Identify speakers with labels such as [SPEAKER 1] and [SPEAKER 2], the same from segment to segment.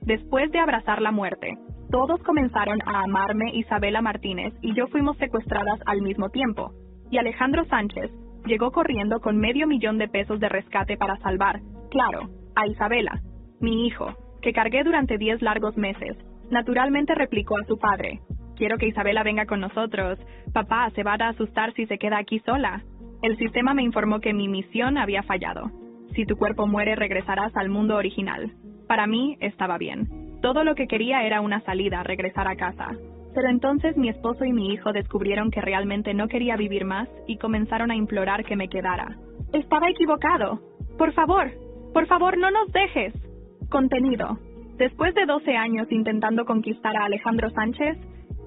[SPEAKER 1] Después de abrazar la muerte, todos comenzaron a amarme. Isabela Martínez y yo fuimos secuestradas al mismo tiempo, y Alejandro Sánchez llegó corriendo con $500,000 de rescate para salvar, claro, a Isabela, mi hijo, que cargué durante 10 largos meses. Naturalmente replicó a su padre: quiero que Isabela venga con nosotros. Papá se va a asustar si se queda aquí sola. El sistema me informó que mi misión había fallado. Si tu cuerpo muere, regresarás al mundo original. Para mí, estaba bien. Todo lo que quería era una salida, regresar a casa. Pero entonces mi esposo y mi hijo descubrieron que realmente no quería vivir más y comenzaron a implorar que me quedara. Estaba equivocado. Por favor, no nos dejes. Contenido. Después de 12 años intentando conquistar a Alejandro Sánchez,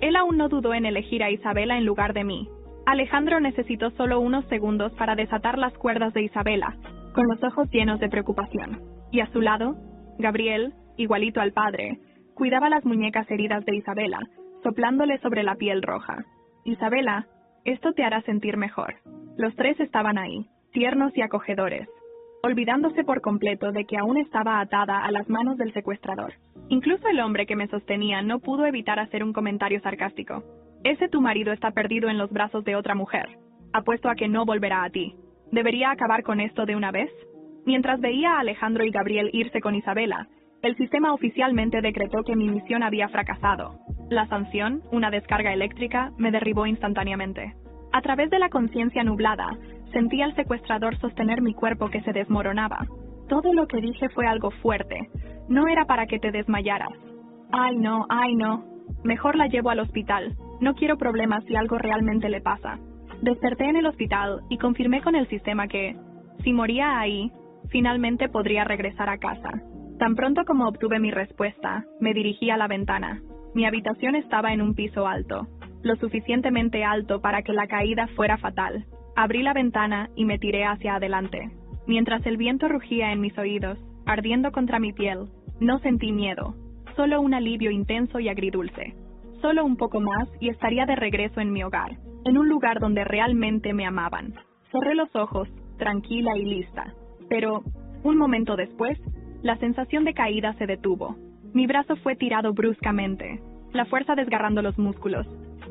[SPEAKER 1] él aún no dudó en elegir a Isabela en lugar de mí. Alejandro necesitó solo unos segundos para desatar las cuerdas de Isabela, con los ojos llenos de preocupación. Y a su lado, Gabriel, igualito al padre, cuidaba las muñecas heridas de Isabela, soplándole sobre la piel roja. Isabela, esto te hará sentir mejor. Los tres estaban ahí, tiernos y acogedores, olvidándose por completo de que aún estaba atada a las manos del secuestrador. Incluso el hombre que me sostenía no pudo evitar hacer un comentario sarcástico. Ese tu marido está perdido en los brazos de otra mujer. Apuesto a que no volverá a ti. ¿Debería acabar con esto de una vez? Mientras veía a Alejandro y Gabriel irse con Isabela, el sistema oficialmente decretó que mi misión había fracasado. La sanción, una descarga eléctrica, me derribó instantáneamente. A través de la conciencia nublada, sentí al secuestrador sostener mi cuerpo que se desmoronaba. Todo lo que dije fue algo fuerte. No era para que te desmayaras. Ay no. Mejor la llevo al hospital. No quiero problemas si algo realmente le pasa. Desperté en el hospital y confirmé con el sistema que, si moría ahí, finalmente podría regresar a casa. Tan pronto como obtuve mi respuesta, me dirigí a la ventana. Mi habitación estaba en un piso alto, lo suficientemente alto para que la caída fuera fatal. Abrí la ventana y me tiré hacia adelante. Mientras el viento rugía en mis oídos, ardiendo contra mi piel, no sentí miedo, solo un alivio intenso y agridulce. Solo un poco más y estaría de regreso en mi hogar, en un lugar donde realmente me amaban. Cerré los ojos, tranquila y lista. Pero, un momento después, la sensación de caída se detuvo. Mi brazo fue tirado bruscamente, la fuerza desgarrando los músculos,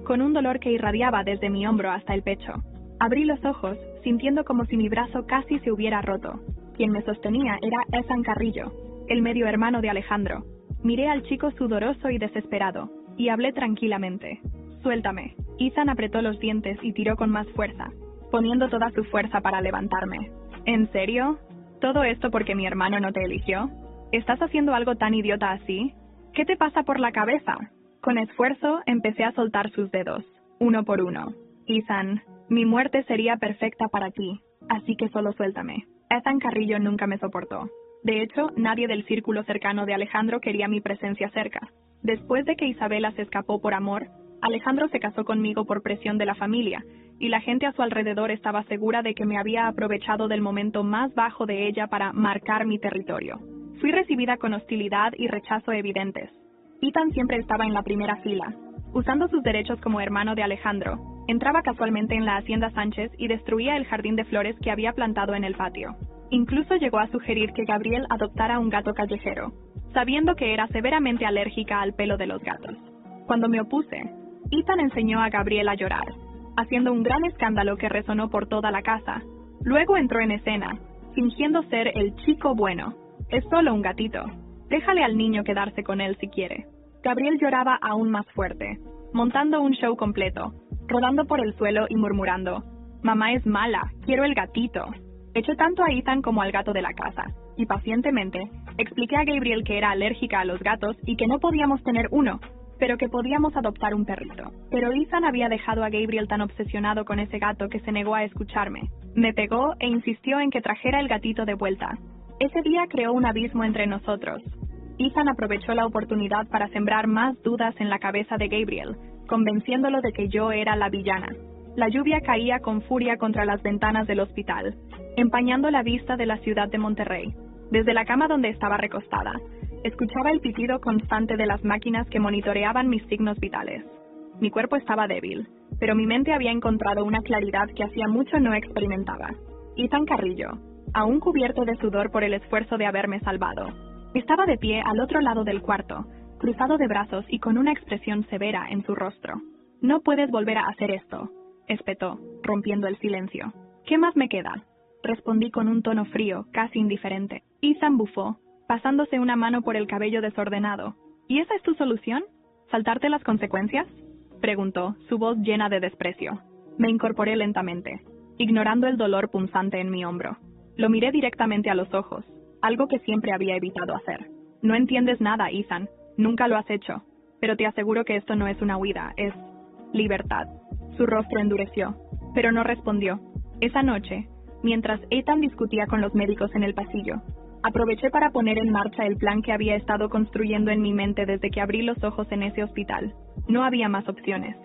[SPEAKER 1] con un dolor que irradiaba desde mi hombro hasta el pecho. Abrí los ojos, sintiendo como si mi brazo casi se hubiera roto. Quien me sostenía era Ethan Carrillo, el medio hermano de Alejandro. Miré al chico sudoroso y desesperado, y hablé tranquilamente. Suéltame. Ethan apretó los dientes y tiró con más fuerza, poniendo toda su fuerza para levantarme. ¿En serio? ¿Todo esto porque mi hermano no te eligió? ¿Estás haciendo algo tan idiota así? ¿Qué te pasa por la cabeza? Con esfuerzo empecé a soltar sus dedos, uno por uno. Ethan, mi muerte sería perfecta para ti, así que solo suéltame. Ethan Carrillo nunca me soportó. De hecho, nadie del círculo cercano de Alejandro quería mi presencia cerca. Después de que Isabela se escapó por amor, Alejandro se casó conmigo por presión de la familia, y la gente a su alrededor estaba segura de que me había aprovechado del momento más bajo de ella para marcar mi territorio. Fui recibida con hostilidad y rechazo evidentes. Ethan siempre estaba en la primera fila. Usando sus derechos como hermano de Alejandro, entraba casualmente en la hacienda Sánchez y destruía el jardín de flores que había plantado en el patio. Incluso llegó a sugerir que Gabriel adoptara un gato callejero, sabiendo que era severamente alérgica al pelo de los gatos. Cuando me opuse, Ethan enseñó a Gabriel a llorar, haciendo un gran escándalo que resonó por toda la casa. Luego entró en escena, fingiendo ser el chico bueno. Es solo un gatito. Déjale al niño quedarse con él si quiere. Gabriel lloraba aún más fuerte, montando un show completo, rodando por el suelo y murmurando: «Mamá es mala, quiero el gatito». Echó tanto a Ethan como al gato de la casa, y pacientemente expliqué a Gabriel que era alérgica a los gatos y que no podíamos tener uno, pero que podíamos adoptar un perrito. Pero Ethan había dejado a Gabriel tan obsesionado con ese gato que se negó a escucharme. Me pegó e insistió en que trajera el gatito de vuelta. Ese día creó un abismo entre nosotros. Ethan aprovechó la oportunidad para sembrar más dudas en la cabeza de Gabriel, convenciéndolo de que yo era la villana. La lluvia caía con furia contra las ventanas del hospital, empañando la vista de la ciudad de Monterrey. Desde la cama donde estaba recostada, escuchaba el pitido constante de las máquinas que monitoreaban mis signos vitales. Mi cuerpo estaba débil, pero mi mente había encontrado una claridad que hacía mucho no experimentaba. Ethan Carrillo, aún cubierto de sudor por el esfuerzo de haberme salvado, Estaba de pie al otro lado del cuarto, cruzado de brazos y con una expresión severa en su rostro. «No puedes volver a hacer esto», espetó, rompiendo el silencio. «¿Qué más me queda?», respondí con un tono frío, casi indiferente. Ethan bufó, pasándose una mano por el cabello desordenado. «¿Y esa es tu solución? ¿Saltarte las consecuencias?», preguntó, su voz llena de desprecio. Me incorporé lentamente, ignorando el dolor punzante en mi hombro. Lo miré directamente a los ojos, algo que siempre había evitado hacer. «No entiendes nada, Ethan. Nunca lo has hecho. Pero te aseguro que esto no es una huida, es libertad». Su rostro endureció, pero no respondió. Esa noche, mientras Ethan discutía con los médicos en el pasillo, aproveché para poner en marcha el plan que había estado construyendo en mi mente desde que abrí los ojos en ese hospital. No había más opciones.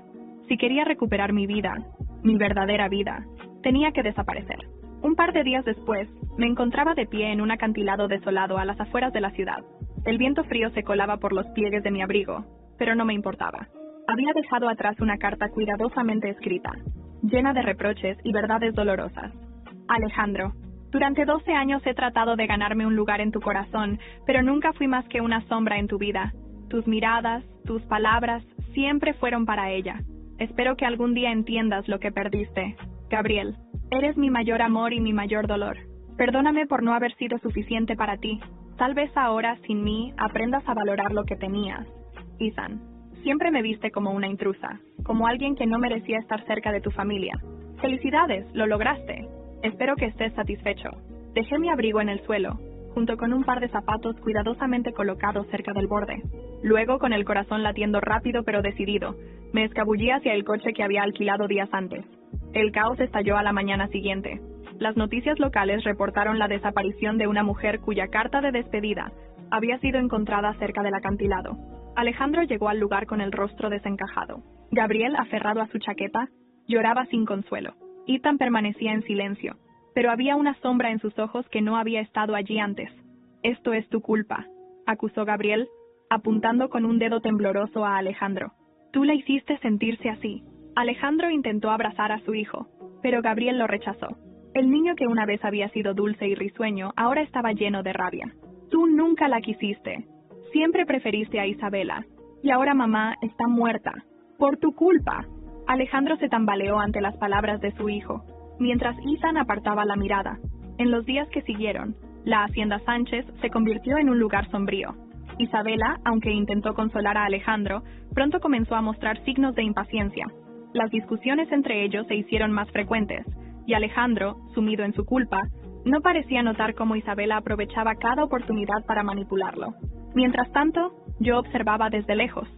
[SPEAKER 1] Si quería recuperar mi vida, mi verdadera vida, tenía que desaparecer. Un par de días después, me encontraba de pie en un acantilado desolado a las afueras de la ciudad. El viento frío se colaba por los pliegues de mi abrigo, pero no me importaba. Había dejado atrás una carta cuidadosamente escrita, llena de reproches y verdades dolorosas. Alejandro, durante 12 años he tratado de ganarme un lugar en tu corazón, pero nunca fui más que una sombra en tu vida. Tus miradas, tus palabras, siempre fueron para ella. Espero que algún día entiendas lo que perdiste. Gabriel, eres mi mayor amor y mi mayor dolor. Perdóname por no haber sido suficiente para ti. Tal vez ahora, sin mí, aprendas a valorar lo que tenías. Ethan, siempre me viste como una intrusa, como alguien que no merecía estar cerca de tu familia. Felicidades, lo lograste. Espero que estés satisfecho. Dejé mi abrigo en el suelo, junto con un par de zapatos cuidadosamente colocados cerca del borde. Luego, con el corazón latiendo rápido pero decidido, me escabullí hacia el coche que había alquilado días antes. El caos estalló a la mañana siguiente. Las noticias locales reportaron la desaparición de una mujer cuya carta de despedida había sido encontrada cerca del acantilado. Alejandro llegó al lugar con el rostro desencajado. Gabriel, aferrado a su chaqueta, lloraba sin consuelo. Ethan permanecía en silencio, pero había una sombra en sus ojos que no había estado allí antes. «Esto es tu culpa», acusó Gabriel, apuntando con un dedo tembloroso a Alejandro. «Tú la hiciste sentirse así». Alejandro intentó abrazar a su hijo, pero Gabriel lo rechazó. El niño que una vez había sido dulce y risueño ahora estaba lleno de rabia. «Tú nunca la quisiste. Siempre preferiste a Isabela. Y ahora mamá está muerta. Por tu culpa». Alejandro se tambaleó ante las palabras de su hijo, mientras Ethan apartaba la mirada. En los días que siguieron, la hacienda Sánchez se convirtió en un lugar sombrío. Isabela, aunque intentó consolar a Alejandro, pronto comenzó a mostrar signos de impaciencia. Las discusiones entre ellos se hicieron más frecuentes, y Alejandro, sumido en su culpa, no parecía notar cómo Isabela aprovechaba cada oportunidad para manipularlo. Mientras tanto, yo observaba desde lejos.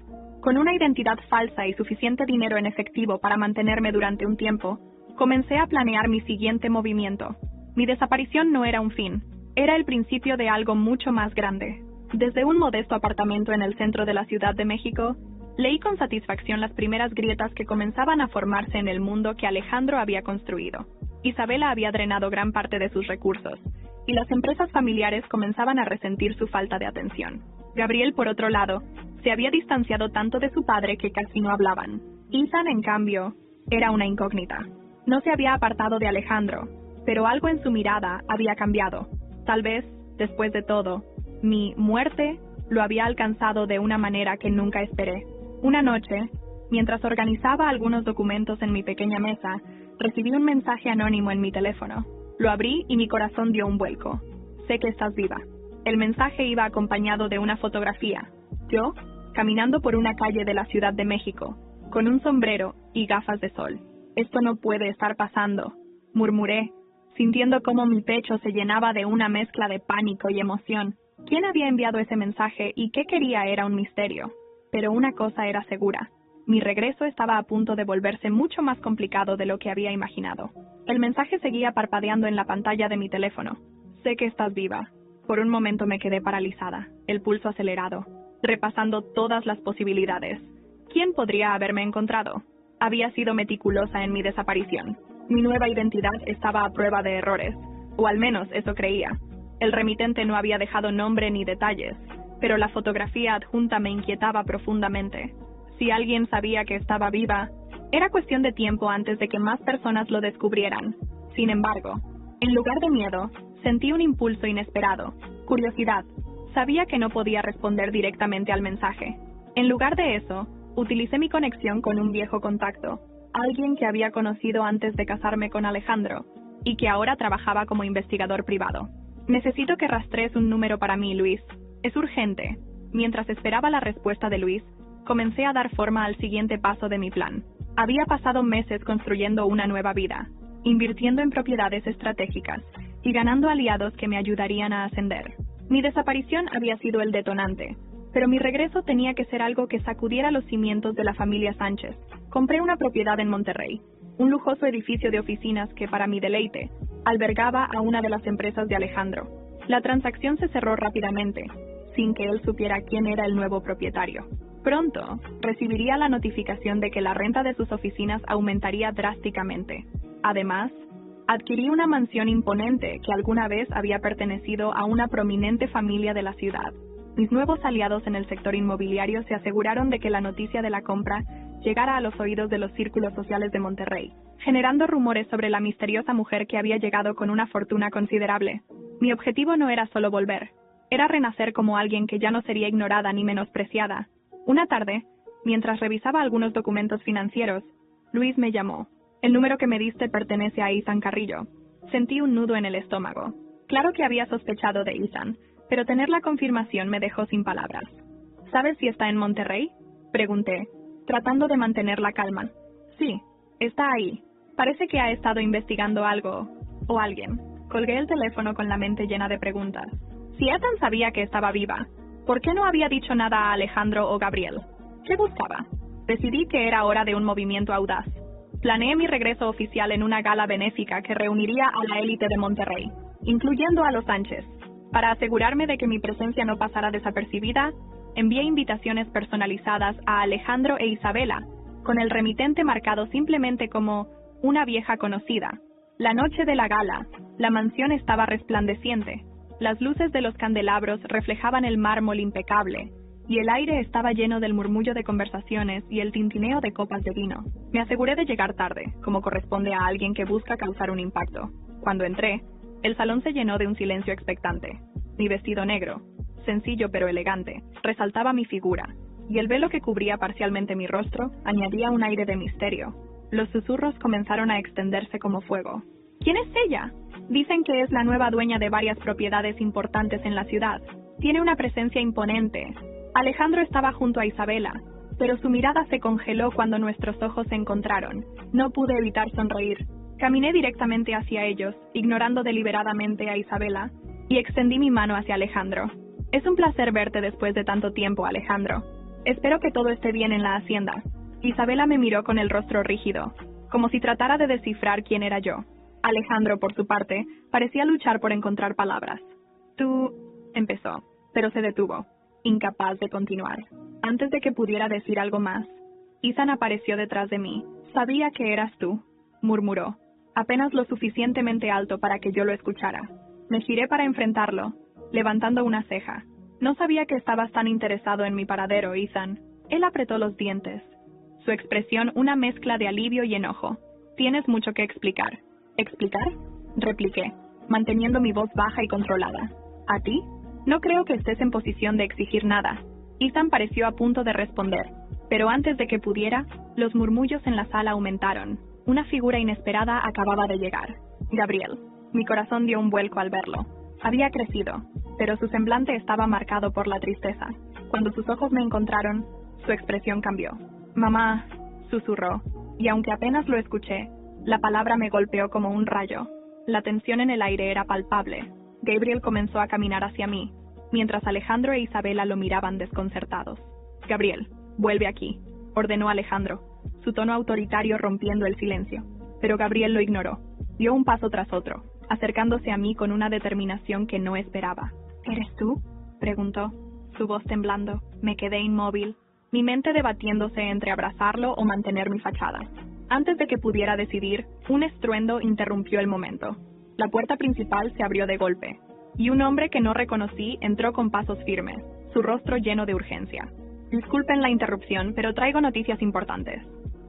[SPEAKER 1] Con una identidad falsa y suficiente dinero en efectivo para mantenerme durante un tiempo, comencé a planear mi siguiente movimiento. Mi desaparición no era un fin, era el principio de algo mucho más grande. Desde un modesto apartamento en el centro de la Ciudad de México, leí con satisfacción las primeras grietas que comenzaban a formarse en el mundo que Alejandro había construido. Isabela había drenado gran parte de sus recursos, y las empresas familiares comenzaban a resentir su falta de atención. Gabriel, por otro lado, se había distanciado tanto de su padre que casi no hablaban. Ethan, en cambio, era una incógnita. No se había apartado de Alejandro, pero algo en su mirada había cambiado. Tal vez, después de todo, mi muerte lo había alcanzado de una manera que nunca esperé. Una noche, mientras organizaba algunos documentos en mi pequeña mesa, recibí un mensaje anónimo en mi teléfono. Lo abrí y mi corazón dio un vuelco. «Sé que estás viva». El mensaje iba acompañado de una fotografía. Yo, caminando por una calle de la Ciudad de México, con un sombrero y gafas de sol. «Esto no puede estar pasando», murmuré, sintiendo cómo mi pecho se llenaba de una mezcla de pánico y emoción. ¿Quién había enviado ese mensaje y qué quería era un misterio? Pero una cosa era segura. Mi regreso estaba a punto de volverse mucho más complicado de lo que había imaginado. El mensaje seguía parpadeando en la pantalla de mi teléfono. «Sé que estás viva». Por un momento me quedé paralizada, el pulso acelerado, repasando todas las posibilidades. ¿Quién podría haberme encontrado? Había sido meticulosa en mi desaparición. Mi nueva identidad estaba a prueba de errores, o al menos eso creía. El remitente no había dejado nombre ni detalles, pero la fotografía adjunta me inquietaba profundamente. Si alguien sabía que estaba viva, era cuestión de tiempo antes de que más personas lo descubrieran. Sin embargo, en lugar de miedo, sentí un impulso inesperado, curiosidad. Sabía que no podía responder directamente al mensaje. En lugar de eso, utilicé mi conexión con un viejo contacto, alguien que había conocido antes de casarme con Alejandro, y que ahora trabajaba como investigador privado. Necesito que rastrees un número para mí, Luis. Es urgente. Mientras esperaba la respuesta de Luis, comencé a dar forma al siguiente paso de mi plan. Había pasado meses construyendo una nueva vida, invirtiendo en propiedades estratégicas y ganando aliados que me ayudarían a ascender. Mi desaparición había sido el detonante, pero mi regreso tenía que ser algo que sacudiera los cimientos de la familia Sánchez. Compré una propiedad en Monterrey, un lujoso edificio de oficinas que, para mi deleite, albergaba a una de las empresas de Alejandro. La transacción se cerró rápidamente, sin que él supiera quién era el nuevo propietario. Pronto, recibiría la notificación de que la renta de sus oficinas aumentaría drásticamente. Además, adquirí una mansión imponente que alguna vez había pertenecido a una prominente familia de la ciudad. Mis nuevos aliados en el sector inmobiliario se aseguraron de que la noticia de la compra llegara a los oídos de los círculos sociales de Monterrey, generando rumores sobre la misteriosa mujer que había llegado con una fortuna considerable. Mi objetivo no era solo volver, era renacer como alguien que ya no sería ignorada ni menospreciada. Una tarde, mientras revisaba algunos documentos financieros, Luis me llamó. El número que me diste pertenece a Ethan Carrillo. Sentí un nudo en el estómago. Claro que había sospechado de Ethan, pero tener la confirmación me dejó sin palabras. ¿Sabes si está en Monterrey?, pregunté, tratando de mantener la calma. Sí, está ahí. Parece que ha estado investigando algo, o alguien. Colgué el teléfono con la mente llena de preguntas. Si Ethan sabía que estaba viva, ¿por qué no había dicho nada a Alejandro o Gabriel? ¿Qué buscaba? Decidí que era hora de un movimiento audaz. Planeé mi regreso oficial en una gala benéfica que reuniría a la élite de Monterrey, incluyendo a los Sánchez. Para asegurarme de que mi presencia no pasara desapercibida, envié invitaciones personalizadas a Alejandro e Isabela, con el remitente marcado simplemente como una vieja conocida. La noche de la gala, la mansión estaba resplandeciente. Las luces de los candelabros reflejaban el mármol impecable, y el aire estaba lleno del murmullo de conversaciones y el tintineo de copas de vino. Me aseguré de llegar tarde, como corresponde a alguien que busca causar un impacto. Cuando entré, el salón se llenó de un silencio expectante. Mi vestido negro, sencillo pero elegante, resaltaba mi figura, y el velo que cubría parcialmente mi rostro añadía un aire de misterio. Los susurros comenzaron a extenderse como fuego. ¿Quién es ella? Dicen que es la nueva dueña de varias propiedades importantes en la ciudad. Tiene una presencia imponente. Alejandro estaba junto a Isabela, pero su mirada se congeló cuando nuestros ojos se encontraron. No pude evitar sonreír. Caminé directamente hacia ellos, ignorando deliberadamente a Isabela, y extendí mi mano hacia Alejandro. Es un placer verte después de tanto tiempo, Alejandro. Espero que todo esté bien en la hacienda. Isabela me miró con el rostro rígido, como si tratara de descifrar quién era yo. Alejandro, por su parte, parecía luchar por encontrar palabras. Tú... empezó, pero se detuvo, incapaz de continuar. Antes de que pudiera decir algo más, Ethan apareció detrás de mí. Sabía que eras tú, murmuró, apenas lo suficientemente alto para que yo lo escuchara. Me giré para enfrentarlo, levantando una ceja. No sabía que estabas tan interesado en mi paradero, Ethan. Él apretó los dientes. Su expresión una mezcla de alivio y enojo. Tienes mucho que explicar. ¿Explicar?, repliqué, manteniendo mi voz baja y controlada. ¿A ti? No creo que estés en posición de exigir nada. Ethan pareció a punto de responder, pero antes de que pudiera, los murmullos en la sala aumentaron. Una figura inesperada acababa de llegar. Gabriel. Mi corazón dio un vuelco al verlo. Había crecido, pero su semblante estaba marcado por la tristeza. Cuando sus ojos me encontraron, su expresión cambió. Mamá, susurró, y aunque apenas lo escuché, la palabra me golpeó como un rayo. La tensión en el aire era palpable. Gabriel comenzó a caminar hacia mí, mientras Alejandro e Isabela lo miraban desconcertados. Gabriel, vuelve aquí, ordenó Alejandro, su tono autoritario rompiendo el silencio. Pero Gabriel lo ignoró. Dio un paso tras otro, acercándose a mí con una determinación que no esperaba. ¿Eres tú?, preguntó, su voz temblando. Me quedé inmóvil, mi mente debatiéndose entre abrazarlo o mantener mi fachada. Antes de que pudiera decidir, un estruendo interrumpió el momento. La puerta principal se abrió de golpe, y un hombre que no reconocí entró con pasos firmes, su rostro lleno de urgencia. Disculpen la interrupción, pero traigo noticias importantes.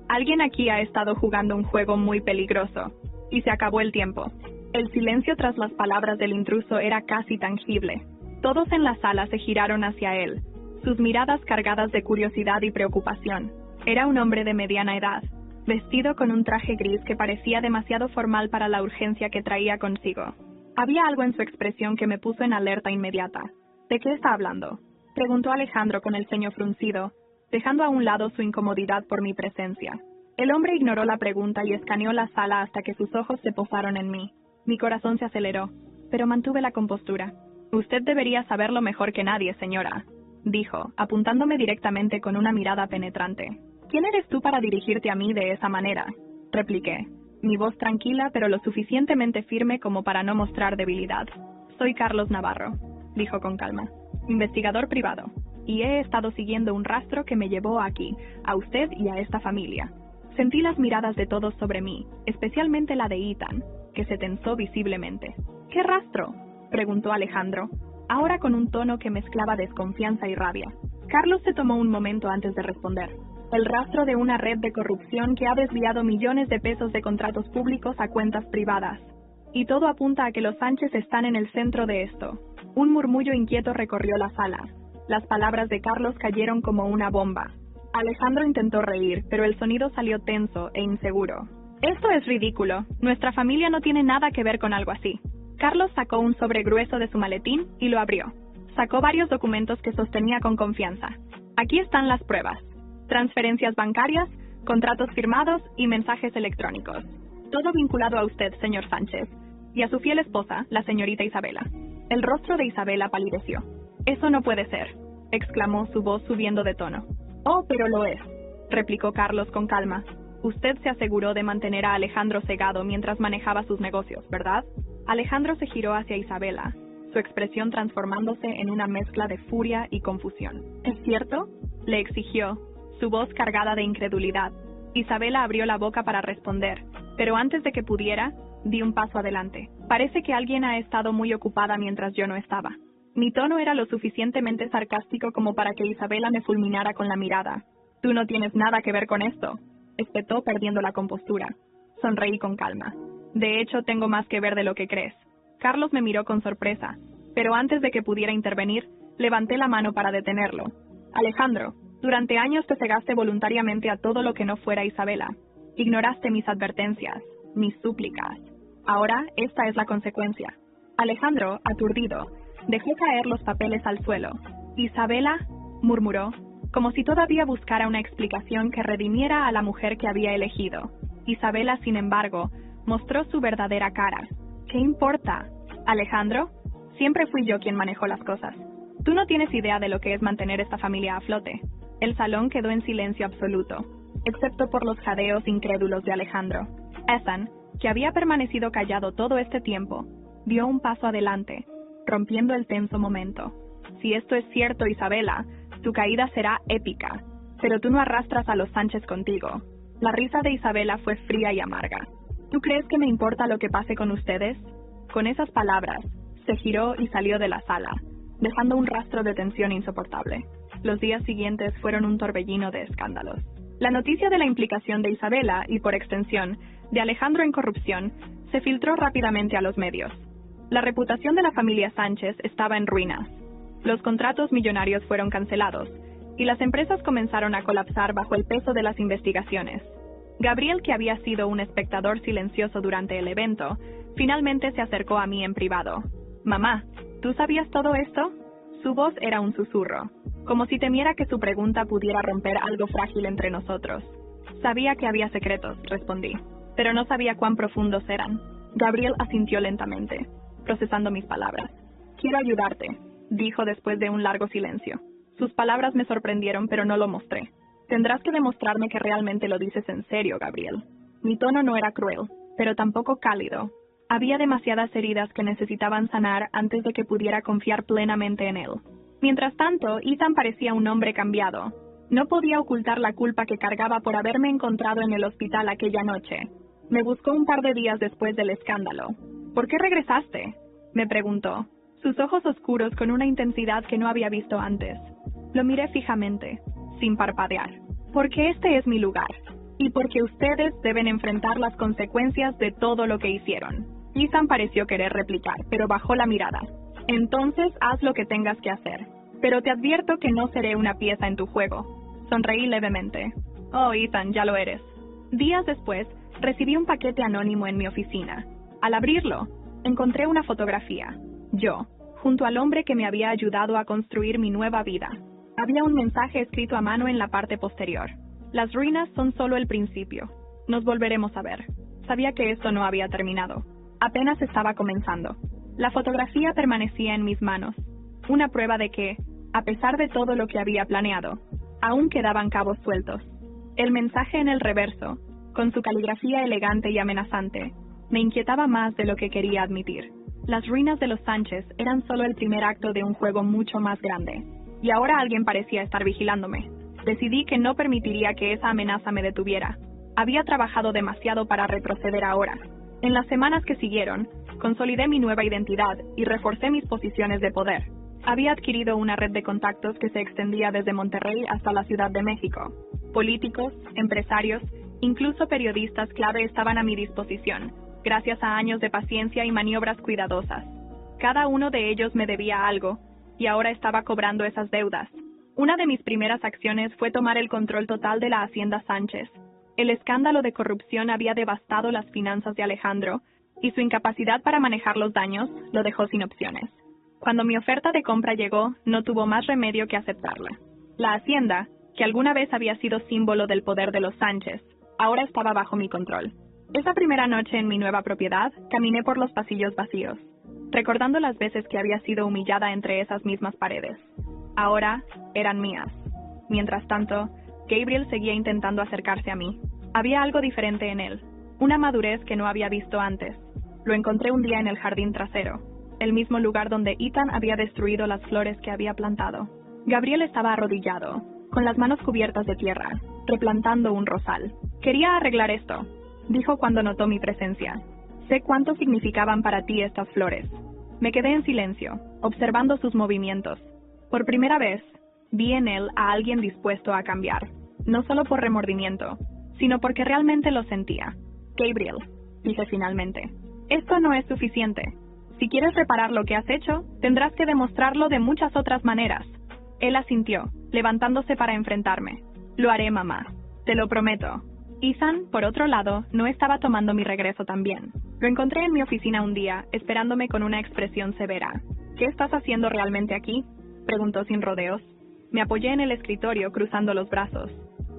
[SPEAKER 1] Alguien aquí ha estado jugando un juego muy peligroso, y se acabó el tiempo. El silencio tras las palabras del intruso era casi tangible. Todos en la sala se giraron hacia él, sus miradas cargadas de curiosidad y preocupación. Era un hombre de mediana edad, vestido con un traje gris que parecía demasiado formal para la urgencia que traía consigo. Había algo en su expresión que me puso en alerta inmediata. ¿De qué está hablando?, preguntó Alejandro con el ceño fruncido, dejando a un lado su incomodidad por mi presencia. El hombre ignoró la pregunta y escaneó la sala hasta que sus ojos se posaron en mí. Mi corazón se aceleró, pero mantuve la compostura. «Usted debería saberlo mejor que nadie, señora», dijo, apuntándome directamente con una mirada penetrante. «¿Quién eres tú para dirigirte a mí de esa manera?», repliqué, mi voz tranquila pero lo suficientemente firme como para no mostrar debilidad. «Soy Carlos Navarro», dijo con calma, «investigador privado, y he estado siguiendo un rastro que me llevó aquí, a usted y a esta familia». Sentí las miradas de todos sobre mí, especialmente la de Ethan, que se tensó visiblemente. «¿Qué rastro?», preguntó Alejandro, ahora con un tono que mezclaba desconfianza y rabia. Carlos se tomó un momento antes de responder. «El rastro de una red de corrupción que ha desviado millones de pesos de contratos públicos a cuentas privadas. Y todo apunta a que los Sánchez están en el centro de esto». Un murmullo inquieto recorrió la sala. Las palabras de Carlos cayeron como una bomba. Alejandro intentó reír, pero el sonido salió tenso e inseguro. «Esto es ridículo. Nuestra familia no tiene nada que ver con algo así». Carlos sacó un sobre grueso de su maletín y lo abrió. Sacó varios documentos que sostenía con confianza. «Aquí están las pruebas. Transferencias bancarias, contratos firmados y mensajes electrónicos. Todo vinculado a usted, señor Sánchez, y a su fiel esposa, la señorita Isabela». El rostro de Isabela palideció. «Eso no puede ser», exclamó, su voz subiendo de tono. «Oh, pero lo es», replicó Carlos con calma. «Usted se aseguró de mantener a Alejandro cegado mientras manejaba sus negocios, ¿verdad?». Alejandro se giró hacia Isabela, su expresión transformándose en una mezcla de furia y confusión. «¿Es cierto?», le exigió, su voz cargada de incredulidad. Isabela abrió la boca para responder, pero antes de que pudiera, di un paso adelante. «Parece que alguien ha estado muy ocupada mientras yo no estaba». Mi tono era lo suficientemente sarcástico como para que Isabela me fulminara con la mirada. «Tú no tienes nada que ver con esto», espetó perdiendo la compostura. Sonreí con calma. «De hecho, tengo más que ver de lo que crees». Carlos me miró con sorpresa, pero antes de que pudiera intervenir, levanté la mano para detenerlo. «Alejandro, durante años te cegaste voluntariamente a todo lo que no fuera Isabela. Ignoraste mis advertencias, mis súplicas. Ahora, esta es la consecuencia». Alejandro, aturdido, dejó caer los papeles al suelo. «Isabela», murmuró, como si todavía buscara una explicación que redimiera a la mujer que había elegido. Isabela, sin embargo, mostró su verdadera cara. «¿Qué importa? Alejandro, siempre fui yo quien manejó las cosas. Tú no tienes idea de lo que es mantener esta familia a flote». El salón quedó en silencio absoluto, excepto por los jadeos incrédulos de Alejandro. Ethan, que había permanecido callado todo este tiempo, dio un paso adelante, rompiendo el tenso momento. «Si esto es cierto, Isabela, tu caída será épica, pero tú no arrastras a los Sánchez contigo». La risa de Isabela fue fría y amarga. «¿Tú crees que me importa lo que pase con ustedes?». Con esas palabras, se giró y salió de la sala, dejando un rastro de tensión insoportable. Los días siguientes fueron un torbellino de escándalos. La noticia de la implicación de Isabela y, por extensión, de Alejandro en corrupción, se filtró rápidamente a los medios. La reputación de la familia Sánchez estaba en ruinas. Los contratos millonarios fueron cancelados, y las empresas comenzaron a colapsar bajo el peso de las investigaciones. Gabriel, que había sido un espectador silencioso durante el evento, finalmente se acercó a mí en privado. «Mamá, ¿tú sabías todo esto?». Su voz era un susurro, como si temiera que su pregunta pudiera romper algo frágil entre nosotros. «Sabía que había secretos», respondí, «pero no sabía cuán profundos eran». Gabriel asintió lentamente, procesando mis palabras. «Quiero ayudarte», dijo después de un largo silencio. Sus palabras me sorprendieron, pero no lo mostré. «Tendrás que demostrarme que realmente lo dices en serio, Gabriel». Mi tono no era cruel, pero tampoco cálido. Había demasiadas heridas que necesitaban sanar antes de que pudiera confiar plenamente en él. Mientras tanto, Ethan parecía un hombre cambiado. No podía ocultar la culpa que cargaba por haberme encontrado en el hospital aquella noche. Me buscó un par de días después del escándalo. «¿Por qué regresaste?», me preguntó, sus ojos oscuros con una intensidad que no había visto antes. Lo miré fijamente, sin parpadear. «Porque este es mi lugar, y porque ustedes deben enfrentar las consecuencias de todo lo que hicieron». Ethan pareció querer replicar, pero bajó la mirada. Entonces haz lo que tengas que hacer. Pero te advierto que no seré una pieza en tu juego. Sonreí levemente. Oh, Ethan, ya lo eres. Días después, recibí un paquete anónimo en mi oficina. Al abrirlo, encontré una fotografía. Yo, junto al hombre que me había ayudado a construir mi nueva vida. Había un mensaje escrito a mano en la parte posterior. Las ruinas son solo el principio. Nos volveremos a ver. Sabía que esto no había terminado. Apenas estaba comenzando. La fotografía permanecía en mis manos. Una prueba de que, a pesar de todo lo que había planeado, aún quedaban cabos sueltos. El mensaje en el reverso, con su caligrafía elegante y amenazante, me inquietaba más de lo que quería admitir. Las ruinas de los Sánchez eran solo el primer acto de un juego mucho más grande. Y ahora alguien parecía estar vigilándome. Decidí que no permitiría que esa amenaza me detuviera. Había trabajado demasiado para retroceder ahora. En las semanas que siguieron, consolidé mi nueva identidad y reforcé mis posiciones de poder. Había adquirido una red de contactos que se extendía desde Monterrey hasta la Ciudad de México. Políticos, empresarios, incluso periodistas clave estaban a mi disposición, gracias a años de paciencia y maniobras cuidadosas. Cada uno de ellos me debía algo, y ahora estaba cobrando esas deudas. Una de mis primeras acciones fue tomar el control total de la Hacienda Sánchez. El escándalo de corrupción había devastado las finanzas de Alejandro, y su incapacidad para manejar los daños lo dejó sin opciones. Cuando mi oferta de compra llegó, no tuvo más remedio que aceptarla. La hacienda, que alguna vez había sido símbolo del poder de los Sánchez, ahora estaba bajo mi control. Esa primera noche en mi nueva propiedad, caminé por los pasillos vacíos, recordando las veces que había sido humillada entre esas mismas paredes. Ahora eran mías. Mientras tanto, Gabriel seguía intentando acercarse a mí. Había algo diferente en él, una madurez que no había visto antes. Lo encontré un día en el jardín trasero, el mismo lugar donde Ethan había destruido las flores que había plantado. Gabriel estaba arrodillado, con las manos cubiertas de tierra, replantando un rosal. Quería arreglar esto, dijo cuando notó mi presencia. Sé cuánto significaban para ti estas flores. Me quedé en silencio, observando sus movimientos. Por primera vez, vi en él a alguien dispuesto a cambiar, no solo por remordimiento, sino porque realmente lo sentía. Gabriel, dije finalmente, esto no es suficiente. Si quieres reparar lo que has hecho, tendrás que demostrarlo de muchas otras maneras. Él asintió, levantándose para enfrentarme. Lo haré, mamá. Te lo prometo. Ethan, por otro lado, no estaba tomando mi regreso tan bien. Lo encontré en mi oficina un día, esperándome con una expresión severa. ¿Qué estás haciendo realmente aquí?, preguntó sin rodeos. Me apoyé en el escritorio, cruzando los brazos.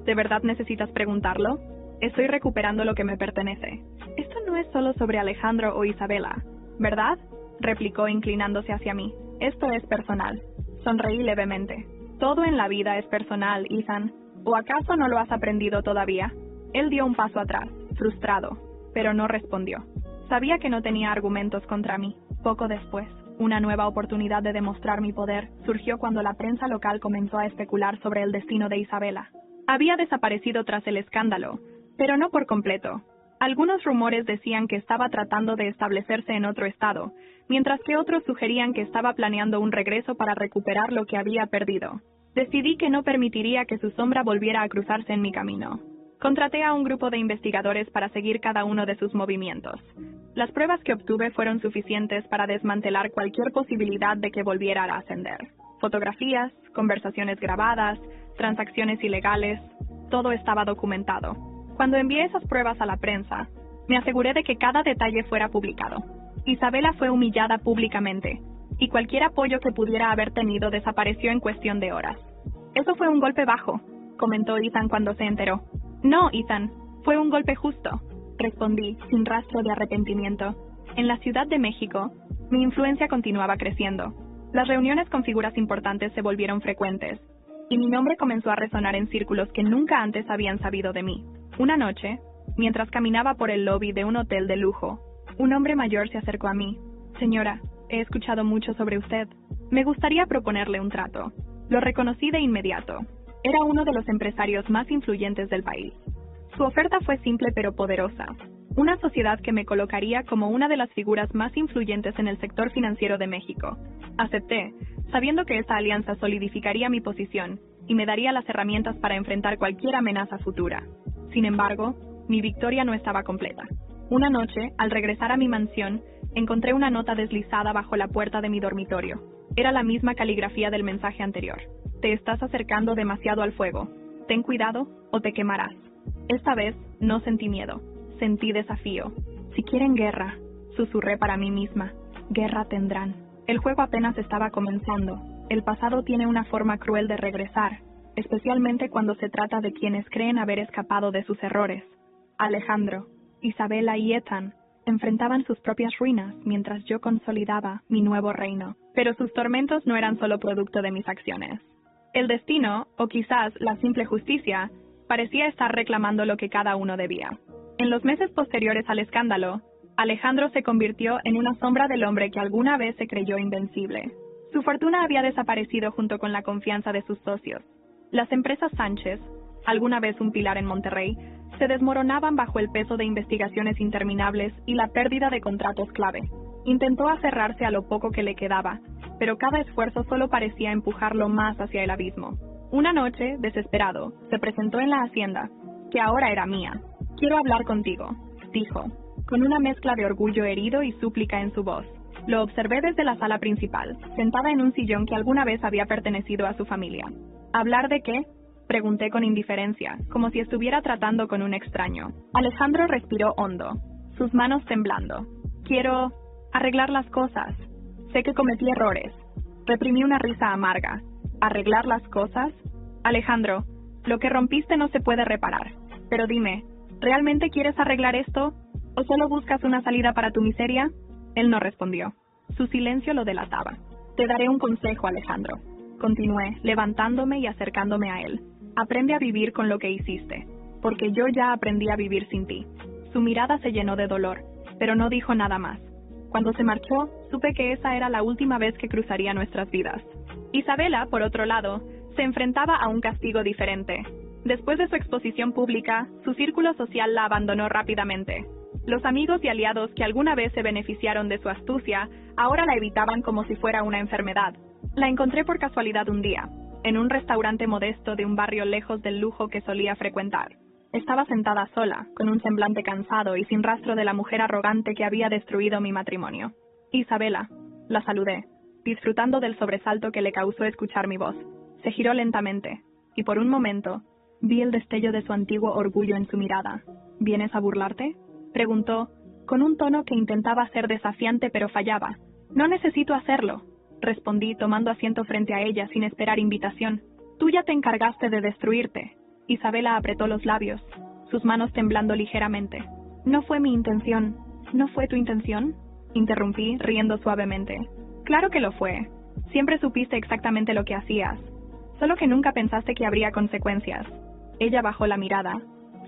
[SPEAKER 1] ¿De verdad necesitas preguntarlo? Estoy recuperando lo que me pertenece. Esto no es solo sobre Alejandro o Isabela, ¿verdad?, replicó inclinándose hacia mí. Esto es personal. Sonreí levemente. Todo en la vida es personal, Ethan. ¿O acaso no lo has aprendido todavía? Él dio un paso atrás, frustrado, pero no respondió. Sabía que no tenía argumentos contra mí. Poco después, una nueva oportunidad de demostrar mi poder surgió cuando la prensa local comenzó a especular sobre el destino de Isabela. Había desaparecido tras el escándalo, pero no por completo. Algunos rumores decían que estaba tratando de establecerse en otro estado, mientras que otros sugerían que estaba planeando un regreso para recuperar lo que había perdido. Decidí que no permitiría que su sombra volviera a cruzarse en mi camino. Contraté a un grupo de investigadores para seguir cada uno de sus movimientos. Las pruebas que obtuve fueron suficientes para desmantelar cualquier posibilidad de que volviera a ascender. Fotografías, conversaciones grabadas, transacciones ilegales, todo estaba documentado. Cuando envié esas pruebas a la prensa, me aseguré de que cada detalle fuera publicado. Isabela fue humillada públicamente, y cualquier apoyo que pudiera haber tenido desapareció en cuestión de horas. Eso fue un golpe bajo, comentó Ethan cuando se enteró. No, Ethan, fue un golpe justo, respondí sin rastro de arrepentimiento. En la Ciudad de México, mi influencia continuaba creciendo. Las reuniones con figuras importantes se volvieron frecuentes, y mi nombre comenzó a resonar en círculos que nunca antes habían sabido de mí. Una noche, mientras caminaba por el lobby de un hotel de lujo, un hombre mayor se acercó a mí. Señora, he escuchado mucho sobre usted. Me gustaría proponerle un trato. Lo reconocí de inmediato. Era uno de los empresarios más influyentes del país. Su oferta fue simple pero poderosa. Una sociedad que me colocaría como una de las figuras más influyentes en el sector financiero de México. Acepté, sabiendo que esta alianza solidificaría mi posición y me daría las herramientas para enfrentar cualquier amenaza futura. Sin embargo, mi victoria no estaba completa. Una noche, al regresar a mi mansión, Encontré una nota deslizada bajo la puerta de mi dormitorio. Era la misma caligrafía del mensaje anterior. Te estás acercando demasiado al fuego. Ten cuidado o te quemarás. Esta vez no sentí miedo. Sentí desafío. Si quieren guerra, susurré para mí misma. Guerra tendrán. El juego apenas estaba comenzando. El pasado tiene una forma cruel de regresar, especialmente cuando se trata de quienes creen haber escapado de sus errores. Alejandro, Isabela y Ethan enfrentaban sus propias ruinas mientras yo consolidaba mi nuevo reino. Pero sus tormentos no eran solo producto de mis acciones. El destino, o quizás la simple justicia, parecía estar reclamando lo que cada uno debía. En los meses posteriores al escándalo, Alejandro se convirtió en una sombra del hombre que alguna vez se creyó invencible. Su fortuna había desaparecido junto con la confianza de sus socios. Las empresas Sánchez, alguna vez un pilar en Monterrey, se desmoronaban bajo el peso de investigaciones interminables y la pérdida de contratos clave. Intentó aferrarse a lo poco que le quedaba, pero cada esfuerzo solo parecía empujarlo más hacia el abismo. Una noche, desesperado, se presentó en la hacienda, que ahora era mía. «Quiero hablar contigo», dijo, con una mezcla de orgullo herido y súplica en su voz. Lo observé desde la sala principal, sentada en un sillón que alguna vez había pertenecido a su familia. ¿Hablar de qué?, pregunté con indiferencia, como si estuviera tratando con un extraño. Alejandro respiró hondo, sus manos temblando. «Quiero arreglar las cosas. Sé que cometí errores». Reprimí una risa amarga. ¿Arreglar las cosas? Alejandro, lo que rompiste no se puede reparar. Pero dime, ¿realmente quieres arreglar esto? ¿O solo buscas una salida para tu miseria? Él no respondió. Su silencio lo delataba. Te daré un consejo, Alejandro. Continué, levantándome y acercándome a él. Aprende a vivir con lo que hiciste, porque yo ya aprendí a vivir sin ti. Su mirada se llenó de dolor, pero no dijo nada más. Cuando se marchó, supe que esa era la última vez que cruzaría nuestras vidas. Isabela, por otro lado, se enfrentaba a un castigo diferente. Después de su exposición pública, su círculo social la abandonó rápidamente. Los amigos y aliados que alguna vez se beneficiaron de su astucia, ahora la evitaban como si fuera una enfermedad. La encontré por casualidad un día, en un restaurante modesto de un barrio lejos del lujo que solía frecuentar. Estaba sentada sola, con un semblante cansado y sin rastro de la mujer arrogante que había destruido mi matrimonio. Isabela, la saludé, disfrutando del sobresalto que le causó escuchar mi voz. Se giró lentamente, y por un momento, vi el destello de su antiguo orgullo en su mirada. ¿Vienes a burlarte?, preguntó, con un tono que intentaba ser desafiante pero fallaba. No necesito hacerlo, respondí tomando asiento frente a ella sin esperar invitación. Tú ya te encargaste de destruirte. Isabela apretó los labios, sus manos temblando ligeramente. No fue mi intención. ¿No fue tu intención?, interrumpí, riendo suavemente. Claro que lo fue. Siempre supiste exactamente lo que hacías. Solo que nunca pensaste que habría consecuencias. Ella bajó la mirada,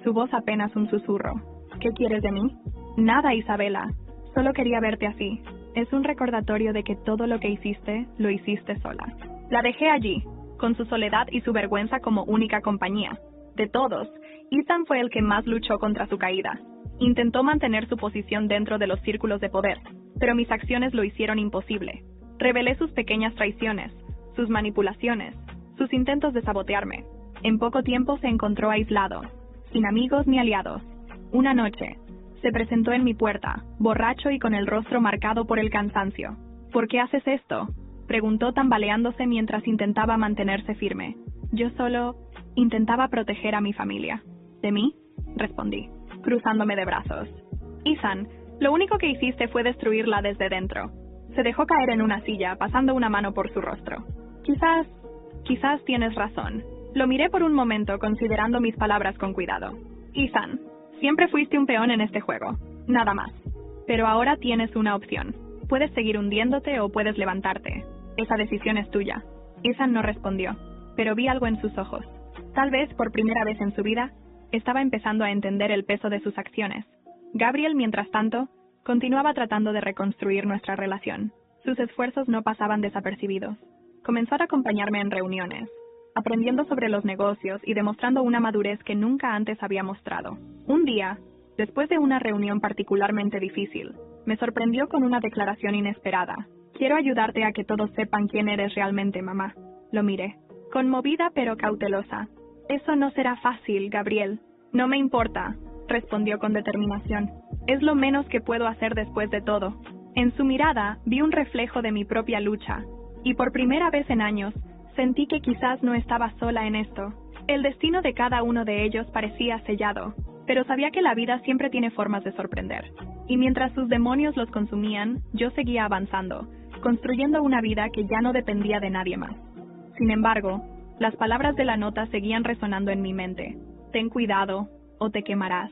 [SPEAKER 1] su voz apenas un susurro. ¿Qué quieres de mí? Nada, Isabela. Solo quería verte así. Es un recordatorio de que todo lo que hiciste, lo hiciste sola. La dejé allí, con su soledad y su vergüenza como única compañía. De todos, Ethan fue el que más luchó contra su caída. Intentó mantener su posición dentro de los círculos de poder, pero mis acciones lo hicieron imposible. Revelé sus pequeñas traiciones, sus manipulaciones, sus intentos de sabotearme. En poco tiempo se encontró aislado, sin amigos ni aliados. Una noche, se presentó en mi puerta, borracho y con el rostro marcado por el cansancio. ¿Por qué haces esto?, preguntó tambaleándose mientras intentaba mantenerse firme. Yo solo intentaba proteger a mi familia. ¿De mí?, respondí, cruzándome de brazos. Ethan, lo único que hiciste fue destruirla desde dentro. Se dejó caer en una silla, pasando una mano por su rostro. Quizás tienes razón. Lo miré por un momento, considerando mis palabras con cuidado. Ethan, siempre fuiste un peón en este juego. Nada más. Pero ahora tienes una opción. Puedes seguir hundiéndote o puedes levantarte. Esa decisión es tuya. Ethan no respondió, pero vi algo en sus ojos. Tal vez por primera vez en su vida, estaba empezando a entender el peso de sus acciones. Gabriel, mientras tanto, continuaba tratando de reconstruir nuestra relación. Sus esfuerzos no pasaban desapercibidos. Comenzó a acompañarme en reuniones, aprendiendo sobre los negocios y demostrando una madurez que nunca antes había mostrado. Un día, después de una reunión particularmente difícil, me sorprendió con una declaración inesperada. Quiero ayudarte a que todos sepan quién eres realmente, mamá. Lo miré, conmovida pero cautelosa. Eso no será fácil, Gabriel. No me importa, respondió con determinación. Es lo menos que puedo hacer después de todo. En su mirada vi un reflejo de mi propia lucha, y por primera vez en años sentí que quizás no estaba sola en esto. El destino de cada uno de ellos parecía sellado, pero sabía que la vida siempre tiene formas de sorprender. Y mientras sus demonios los consumían, yo seguía avanzando, construyendo una vida que ya no dependía de nadie más. Sin embargo, las palabras de la nota seguían resonando en mi mente. Ten cuidado, o te quemarás.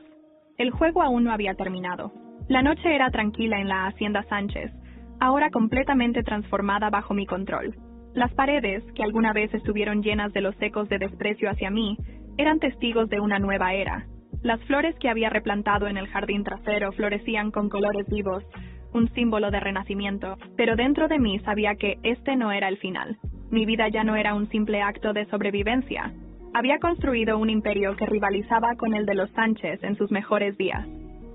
[SPEAKER 1] El juego aún no había terminado. La noche era tranquila en la hacienda Sánchez, ahora completamente transformada bajo mi control. Las paredes, que alguna vez estuvieron llenas de los ecos de desprecio hacia mí, eran testigos de una nueva era. Las flores que había replantado en el jardín trasero florecían con colores vivos, un símbolo de renacimiento, pero dentro de mí sabía que este no era el final. Mi vida ya no era un simple acto de sobrevivencia. Había construido un imperio que rivalizaba con el de los Sánchez en sus mejores días.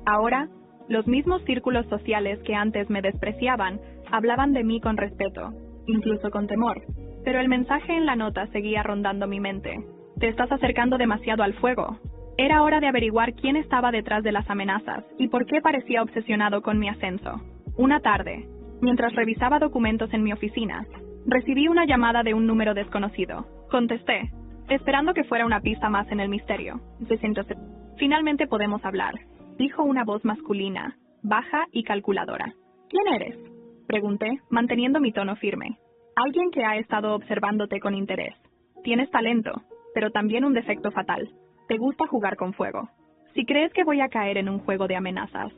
[SPEAKER 1] Ahora, los mismos círculos sociales que antes me despreciaban hablaban de mí con respeto, incluso con temor. Pero el mensaje en la nota seguía rondando mi mente. Te estás acercando demasiado al fuego. Era hora de averiguar quién estaba detrás de las amenazas y por qué parecía obsesionado con mi ascenso. Una tarde, mientras revisaba documentos en mi oficina, recibí una llamada de un número desconocido. Contesté, esperando que fuera una pista más en el misterio. Finalmente podemos hablar, dijo una voz masculina, baja y calculadora. ¿Quién eres?, pregunté, manteniendo mi tono firme. Alguien que ha estado observándote con interés. Tienes talento, pero también un defecto fatal. Te gusta jugar con fuego. Si crees que voy a caer en un juego de amenazas,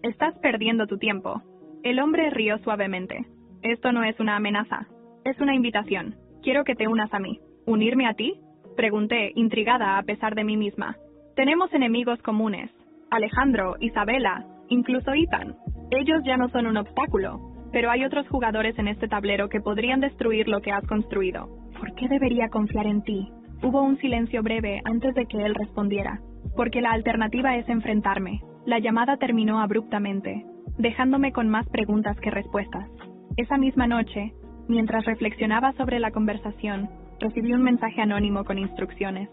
[SPEAKER 1] estás perdiendo tu tiempo. El hombre rió suavemente. Esto no es una amenaza, es una invitación. Quiero que te unas a mí. ¿Unirme a ti?, pregunté, intrigada a pesar de mí misma. Tenemos enemigos comunes. Alejandro, Isabela, incluso Ethan. Ellos ya no son un obstáculo, pero hay otros jugadores en este tablero que podrían destruir lo que has construido. ¿Por qué debería confiar en ti? Hubo un silencio breve antes de que él respondiera. Porque la alternativa es enfrentarme. La llamada terminó abruptamente, dejándome con más preguntas que respuestas. Esa misma noche, mientras reflexionaba sobre la conversación, recibí un mensaje anónimo con instrucciones.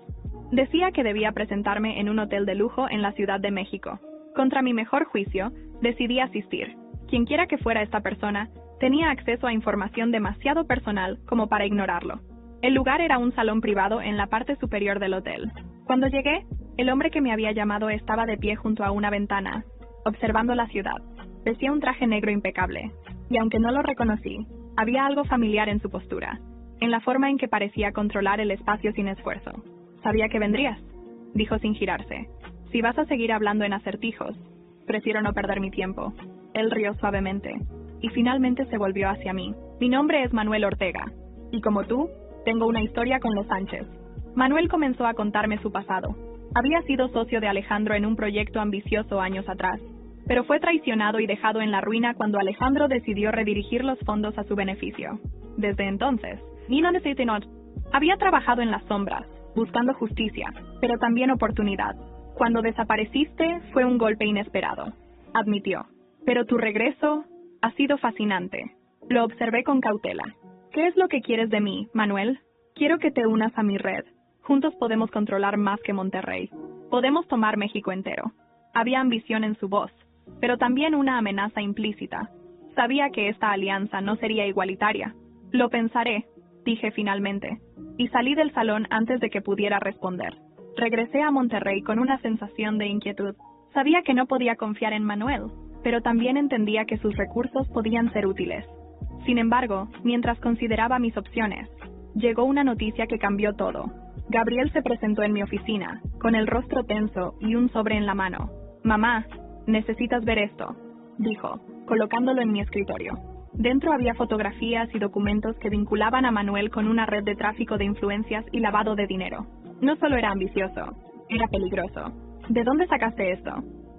[SPEAKER 1] Decía que debía presentarme en un hotel de lujo en la Ciudad de México. Contra mi mejor juicio, decidí asistir. Quienquiera que fuera esta persona, tenía acceso a información demasiado personal como para ignorarlo. El lugar era un salón privado en la parte superior del hotel. Cuando llegué, el hombre que me había llamado estaba de pie junto a una ventana, observando la ciudad. Vestía un traje negro impecable, y aunque no lo reconocí, había algo familiar en su postura, en la forma en que parecía controlar el espacio sin esfuerzo. «Sabía que vendrías», dijo sin girarse. «Si vas a seguir hablando en acertijos, prefiero no perder mi tiempo». Él rió suavemente, y finalmente se volvió hacia mí. «Mi nombre es Manuel Ortega, y como tú, tengo una historia con los Sánchez». Manuel comenzó a contarme su pasado. Había sido socio de Alejandro en un proyecto ambicioso años atrás, pero fue traicionado y dejado en la ruina cuando Alejandro decidió redirigir los fondos a su beneficio. Desde entonces, había trabajado en las sombras, buscando justicia, pero también oportunidad. Cuando desapareciste, fue un golpe inesperado, admitió. Pero tu regreso ha sido fascinante. Lo observé con cautela. ¿Qué es lo que quieres de mí, Manuel? Quiero que te unas a mi red. Juntos podemos controlar más que Monterrey. Podemos tomar México entero. Había ambición en su voz, pero también una amenaza implícita. Sabía que esta alianza no sería igualitaria. Lo pensaré, dije finalmente, y salí del salón antes de que pudiera responder. Regresé a Monterrey con una sensación de inquietud. Sabía que no podía confiar en Manuel, pero también entendía que sus recursos podían ser útiles. Sin embargo, mientras consideraba mis opciones, llegó una noticia que cambió todo. Gabriel se presentó en mi oficina, con el rostro tenso y un sobre en la mano. «Mamá, necesitas ver esto», dijo, colocándolo en mi escritorio. Dentro había fotografías y documentos que vinculaban a Manuel con una red de tráfico de influencias y lavado de dinero. No solo era ambicioso, era peligroso. «¿De dónde sacaste esto?»,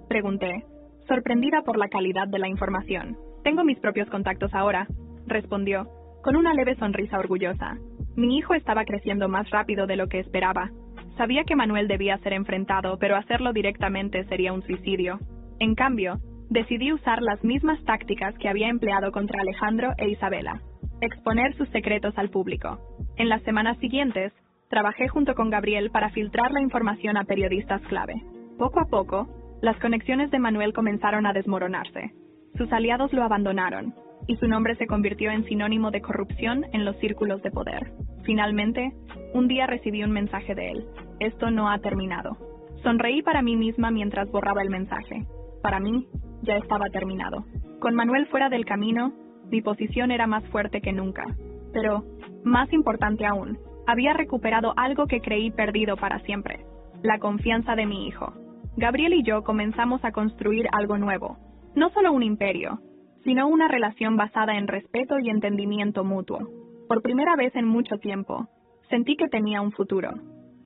[SPEAKER 1] pregunté, sorprendida por la calidad de la información. «Tengo mis propios contactos ahora», respondió, con una leve sonrisa orgullosa. Mi hijo estaba creciendo más rápido de lo que esperaba. Sabía que Manuel debía ser enfrentado, pero hacerlo directamente sería un suicidio. En cambio, decidí usar las mismas tácticas que había empleado contra Alejandro e Isabela: exponer sus secretos al público. En las semanas siguientes, trabajé junto con Gabriel para filtrar la información a periodistas clave. Poco a poco, las conexiones de Manuel comenzaron a desmoronarse. Sus aliados lo abandonaron, y su nombre se convirtió en sinónimo de corrupción en los círculos de poder. Finalmente, un día recibí un mensaje de él. Esto no ha terminado. Sonreí para mí misma mientras borraba el mensaje. Para mí, ya estaba terminado. Con Manuel fuera del camino, mi posición era más fuerte que nunca. Pero, más importante aún, había recuperado algo que creí perdido para siempre: la confianza de mi hijo. Gabriel y yo comenzamos a construir algo nuevo. No solo un imperio, sino una relación basada en respeto y entendimiento mutuo. Por primera vez en mucho tiempo, sentí que tenía un futuro.